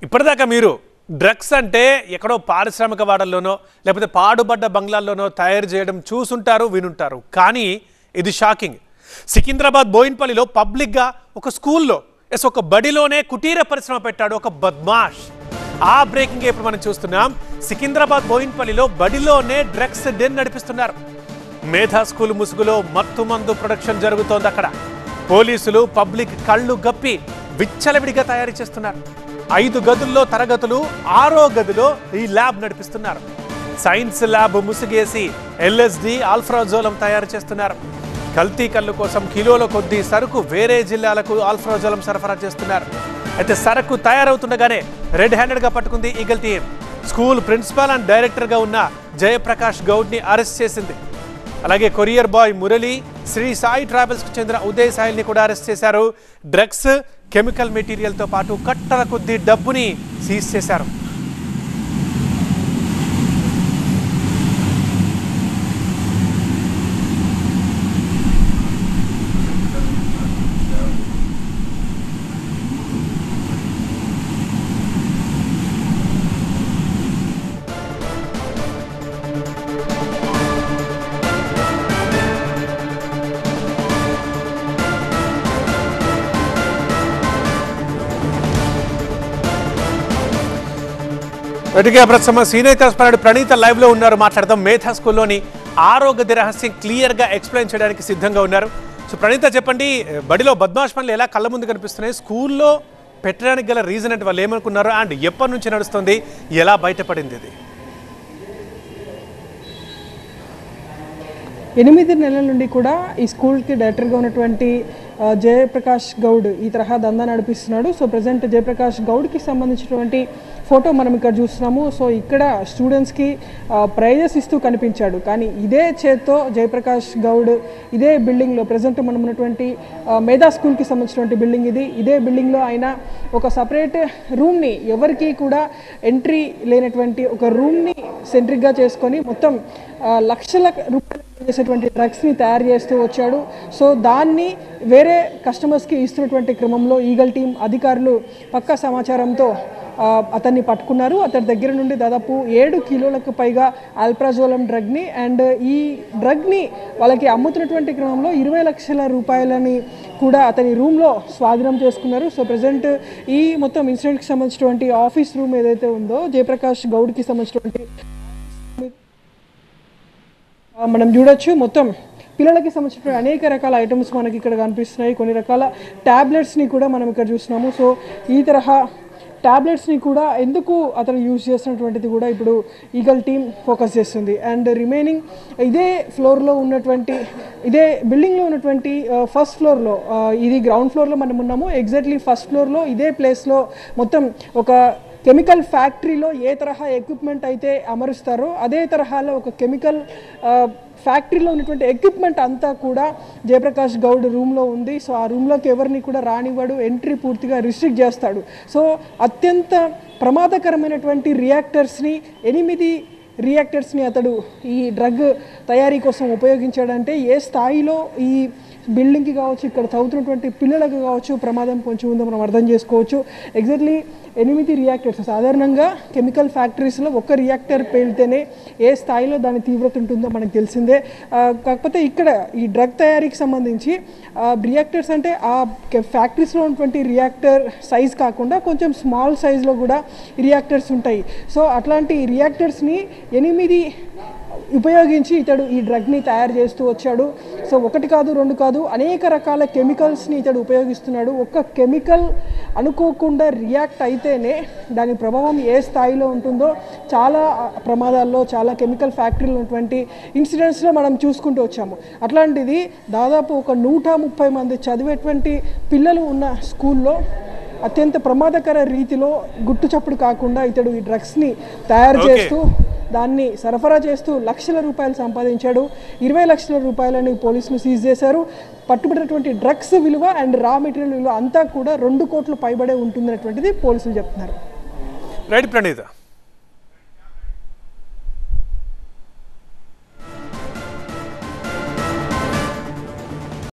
ఇప్పటిదాకా మీరు డ్రగ్స్ అంటే ఎక్కడో పారిశ్రామిక వాడల్లోనో లేకపోతే పాడుబడ్డ బంగ్లాల్లోనో తయారు చేయడం చూసుంటారు వినుంటారు. కానీ ఇది షాకింగ్. సికింద్రాబాద్ బోయిన్పల్లిలో పబ్లిక్గా ఒక స్కూల్లో ఒక బడిలోనే కుటీర పరిశ్రమ పెట్టాడు ఒక బద్మాష్. ఆ బ్రేకింగ్ ఇప్పుడు మనం చూస్తున్నాం. సికింద్రాబాద్ బోయిన్పల్లిలో బడిలోనే డ్రగ్స్ డెన్ నడిపిస్తున్నారు. మేధా స్కూల్ ముసుగులో మత్తు మందు ప్రొడక్షన్ జరుగుతోంది. అక్కడ పోలీసులు పబ్లిక్ కళ్ళు గప్పి విచ్చలవిడిగా తయారు చేస్తున్నారు. 5 గదుల్లో తరగతులు, 6వ గదిలో ఈ ల్యాబ్ నడిపిస్తున్నారు. సైన్స్ ల్యాబ్ ముసుగేసి LSD ఆల్ఫ్రాజోలం తయారు చేస్తున్నారు. కల్తీ కళ్ళు కోసం కిలోల కొద్దీ సరుకు వేరే జిల్లాలకు ఆల్ఫ్రాజోలం సరఫరా చేస్తున్నారు. అయితే సరుకు తయారవుతుండగానే రెడ్ హ్యాండెడ్గా పట్టుకుంది eagle team. School principal and డైరెక్టర్గా ఉన్న జయప్రకాష్ గౌడ్ని అరెస్ట్ చేసింది. అలాగే కొరియర్ బాయ్ మురళి, శ్రీ సాయి ట్రావెల్స్కు చెందిన ఉదయ్ సాయిల్ని కూడా అరెస్ట్ చేశారు. డ్రగ్స్, కెమికల్ మెటీరియల్తో పాటు కట్టల కొద్దీ డబ్బుని సీజ్ చేశారు. సీనియర్ ప్రణీత లైవ్ లో ఉన్నారు. మాట్లాడదాం. మేధా స్కూల్లోని 6వ గది రహస్యం క్లియర్ గా ఎక్స్ప్లెయిన్ చేయడానికి సిద్ధంగా ఉన్నారు. సో ప్రణీత, చెప్పండి, బడిలో బద్మాష్ పనులు ఎలా కళ్ళ ముందు కనిపిస్తున్నాయి? స్కూల్లో పెట్టడానికి గల రీజన్ అంటే వాళ్ళు ఏమనుకున్నారు అండ్ ఎప్పటి నుంచి నడుస్తుంది, ఎలా బయటపడింది ఇది? 8 నెలల నుండి కూడా ఈ స్కూల్కి డైరెక్టర్గా ఉన్నటువంటి జయప్రకాష్ గౌడ్ ఈ తరహా దందా నడిపిస్తున్నాడు. సో ప్రజెంట్ జయప్రకాష్ గౌడ్కి సంబంధించినటువంటి ఫోటో మనం ఇక్కడ చూస్తున్నాము. సో ఇక్కడ స్టూడెంట్స్కి ప్రైజెస్ ఇస్తూ కనిపించాడు. కానీ ఇదే చేత్తో జయప్రకాష్ గౌడ్ ఇదే బిల్డింగ్లో ప్రజెంట్ మనం ఉన్నటువంటి మేధా స్కూల్కి సంబంధించినటువంటి బిల్డింగ్ ఇది. ఇదే బిల్డింగ్లో ఆయన ఒక సపరేట్ రూమ్ని, ఎవరికి కూడా ఎంట్రీ లేనటువంటి ఒక రూమ్ని సెంట్రిక్గా చేసుకొని మొత్తం లక్షల రూపాయలు చేసేటువంటి డ్రగ్స్ని తయారు చేస్తూ వచ్చాడు. సో దాన్ని వేరే కస్టమర్స్కి ఇస్తున్నటువంటి క్రమంలో ఈగల్ టీం అధికారులు పక్కా సమాచారంతో అతన్ని పట్టుకున్నారు. అతని దగ్గర నుండి దాదాపు 7 కిలోలకు పైగా ఆల్ప్రాజోలం డ్రగ్ని అండ్ ఈ డ్రగ్ని వాళ్ళకి అమ్ముతున్నటువంటి క్రమంలో 20 లక్షల రూపాయలని కూడా అతని రూమ్లో స్వాధీనం చేసుకున్నారు. సో ప్రజెంట్ ఈ మొత్తం ఇన్సిడెంట్కి సంబంధించినటువంటి ఆఫీస్ రూమ్ ఏదైతే ఉందో జయప్రకాష్ గౌడ్కి సంబంధించినటువంటి మనం చూడొచ్చు. మొత్తం పిల్లలకి సంబంధించిన అనేక రకాల ఐటమ్స్ మనకి ఇక్కడ కనిపిస్తున్నాయి. కొన్ని రకాల ట్యాబ్లెట్స్ని కూడా మనం ఇక్కడ చూస్తున్నాము. సో ఈ తరహా ట్యాబ్లెట్స్ని కూడా ఎందుకు అతను యూజ్ చేస్తున్నటువంటిది కూడా ఇప్పుడు ఈగల్ టీమ్ ఫోకస్ చేస్తుంది. అండ్ రిమైనింగ్ ఇదే ఫ్లోర్లో ఉన్నటువంటి, ఇదే బిల్డింగ్లో ఉన్నటువంటి ఫస్ట్ ఫ్లోర్లో, ఇది గ్రౌండ్ ఫ్లోర్లో మనం ఉన్నాము. ఎగ్జాక్ట్లీ ఫస్ట్ ఫ్లోర్లో ఇదే ప్లేస్లో మొత్తం ఒక కెమికల్ ఫ్యాక్టరీలో ఏ తరహా ఎక్విప్మెంట్ అయితే అమరుస్తారో అదే తరహాలో ఒక కెమికల్ ఫ్యాక్టరీలో ఉన్నటువంటి ఎక్విప్మెంట్ అంతా కూడా జయప్రకాష్ గౌడ్ రూమ్లో ఉంది. సో ఆ రూమ్లోకి ఎవరిని కూడా రానివ్వడు, ఎంట్రీ పూర్తిగా రిస్ట్రిక్ట్ చేస్తాడు. సో అత్యంత ప్రమాదకరమైనటువంటి రియాక్టర్స్ని 8 రియాక్టర్స్ని అతడు ఈ డ్రగ్ తయారీ కోసం ఉపయోగించాడంటే ఏ స్థాయిలో ఈ బిల్డింగ్కి కావచ్చు, ఇక్కడ చదువుతున్నటువంటి పిల్లలకు కావచ్చు ప్రమాదం కొంచెం ఉందో మనం అర్థం చేసుకోవచ్చు. Exactly 8 reactors. సాధారణంగా కెమికల్ ఫ్యాక్టరీస్లో ఒక రియాక్టర్ పేలితేనే ఏ స్థాయిలో దాని తీవ్రత ఉంటుందో మనకు తెలిసిందే. కాకపోతే ఇక్కడ ఈ డ్రగ్ తయారీకి సంబంధించి రియాక్టర్స్ అంటే ఆ ఫ్యాక్టరీస్లో ఉన్నటువంటి రియాక్టర్ సైజ్ కాకుండా కొంచెం స్మాల్ సైజ్లో కూడా రియాక్టర్స్ ఉంటాయి. సో అట్లాంటి రియాక్టర్స్ని 8 ఉపయోగించి ఇతడు ఈ డ్రగ్ని తయారు చేస్తూ వచ్చాడు. సో 1 కాదు 2 కాదు అనేక రకాల కెమికల్స్ని ఇతడు ఉపయోగిస్తున్నాడు. ఒక కెమికల్ అనుకోకుండా రియాక్ట్ అయితేనే దాని ప్రభావం ఏ స్థాయిలో ఉంటుందో చాలా ప్రమాదాల్లో, చాలా కెమికల్ ఫ్యాక్టరీలో ఉన్నటువంటి ఇన్సిడెంట్స్లో మనం చూసుకుంటూ వచ్చాము. అట్లాంటిది దాదాపు ఒక 130 మంది చదివేటువంటి పిల్లలు ఉన్న స్కూల్లో అత్యంత ప్రమాదకర రీతిలో గుట్టుచప్పుడు కాకుండా ఇతడు ఈ డ్రగ్స్ని తయారు చేస్తూ దాన్ని సరఫరా చేస్తూ లక్షల రూపాయలు సంపాదించాడు. 20 లక్షల రూపాయలని పోలీసులు సీజ్ చేశారు. పట్టుబడినటువంటి డ్రగ్స్ విలువ అండ్ రా మెటీరియల్ విలువ అంతా కూడా 2 కోట్ల పైబడే ఉంటుందనేటువంటిది పోలీసులు చెప్తున్నారు. రైట్ ప్రణీత.